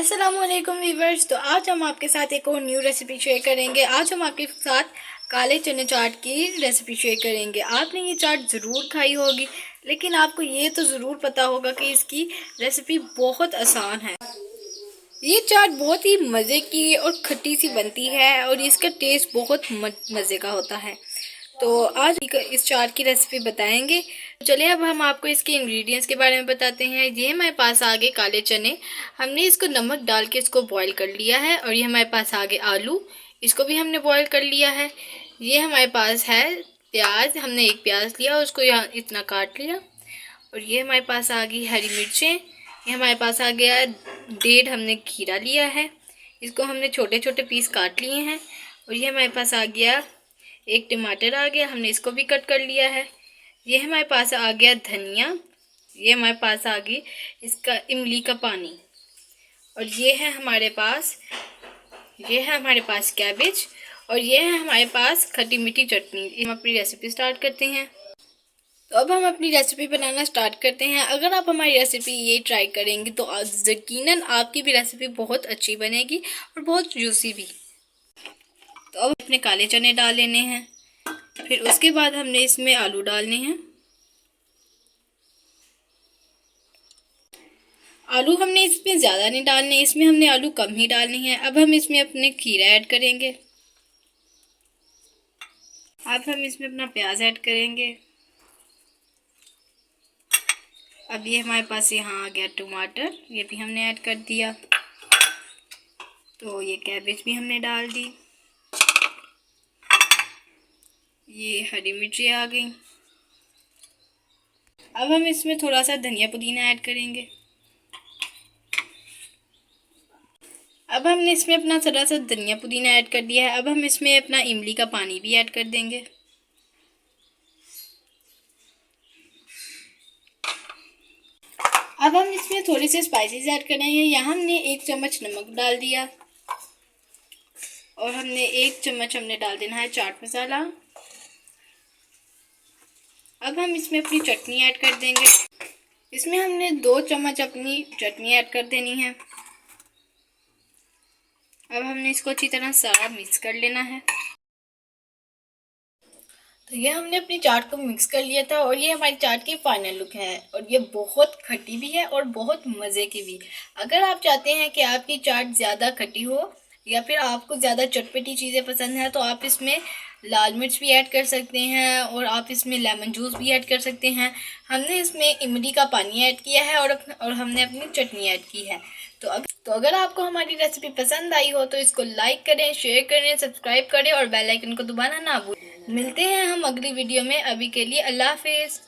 अस्सलामुअलैकुम वीवर्स। तो आज हम आपके साथ एक और न्यू रेसिपी शेयर करेंगे। आज हम आपके साथ काले चने चाट की रेसिपी शेयर करेंगे। आपने ये चाट ज़रूर खाई होगी, लेकिन आपको ये तो ज़रूर पता होगा कि इसकी रेसिपी बहुत आसान है। ये चाट बहुत ही मज़े की और खट्टी सी बनती है और इसका टेस्ट बहुत मज़े का होता है। तो आज इस चाट की रेसिपी बताएंगे। चलिए अब हम आपको इसके इंग्रेडिएंट्स के बारे में बताते हैं। ये हमारे पास आ गए काले चने, हमने इसको नमक डाल के इसको बॉईल कर लिया है। और ये हमारे पास आ गए आलू, इसको भी हमने बॉईल कर लिया है। ये हमारे पास है प्याज, हमने एक प्याज लिया और उसको यहाँ इतना काट लिया। और ये हमारे पास आ गई हरी मिर्चें, ये हमारे पास आ गया 1.5 हमने खीरा लिया है, इसको हमने छोटे छोटे पीस काट लिए हैं। और ये हमारे पास आ गया एक टमाटर आ गया, हमने इसको भी कट कर लिया है। ये हमारे पास आ गया धनिया, ये हमारे पास आ गई इसका इमली का पानी। और ये है हमारे पास कैबेज। और ये है हमारे पास खट्टी मीठी चटनी। हम अपनी रेसिपी स्टार्ट करते हैं। तो अब हम अपनी रेसिपी बनाना स्टार्ट करते हैं। अगर आप हमारी रेसिपी ये ट्राई करेंगे तो यकीनन आपकी भी रेसिपी बहुत अच्छी बनेगी और बहुत जूसी भी। तो अब अपने काले चने डाल लेने हैं, फिर उसके बाद हमने इसमें आलू डालने हैं। आलू हमने इसमें ज़्यादा नहीं डालने, इसमें हमने आलू कम ही डालने हैं। अब हम इसमें अपने खीरा ऐड करेंगे। अब हम इसमें अपना प्याज ऐड करेंगे। अब ये हमारे पास यहाँ आ गया टमाटर, ये भी हमने ऐड कर दिया। तो ये कैबेज भी हमने डाल दी। ये हरी मिर्ची आ गई। अब हम इसमें थोड़ा सा धनिया पुदीना ऐड करेंगे। अब हमने इसमें अपना थोड़ा सा धनिया पुदीना ऐड कर दिया है। अब हम इसमें अपना इमली का पानी भी ऐड कर देंगे। अब हम इसमें थोड़े से स्पाइसेस ऐड करेंगे। यहाँ हमने 1 चम्मच नमक डाल दिया और हमने 1 चम्मच हमने डाल देना है चाट मसाला। अब हम इसमें अपनी चटनी ऐड कर देंगे। इसमें हमने 2 चम्मच अपनी चटनी ऐड कर देनी है। अब हमने इसको अच्छी तरह सारा मिक्स कर लेना है। तो ये हमने अपनी चाट को मिक्स कर लिया था और ये हमारी चाट की फाइनल लुक है। और ये बहुत खट्टी भी है और बहुत मज़े की भी। अगर आप चाहते हैं कि आपकी चाट ज़्यादा खट्टी हो या फिर आपको ज़्यादा चटपटी चीज़ें पसंद है तो आप इसमें लाल मिर्च भी ऐड कर सकते हैं और आप इसमें लेमन जूस भी ऐड कर सकते हैं। हमने इसमें इमली का पानी ऐड किया है और हमने अपनी चटनी ऐड की है। तो अगर आपको हमारी रेसिपी पसंद आई हो तो इसको लाइक करें, शेयर करें, सब्सक्राइब करें और बेल आइकन को दबाना ना भूलें। मिलते हैं हम अगली वीडियो में। अभी के लिए अल्लाह हाफिज़।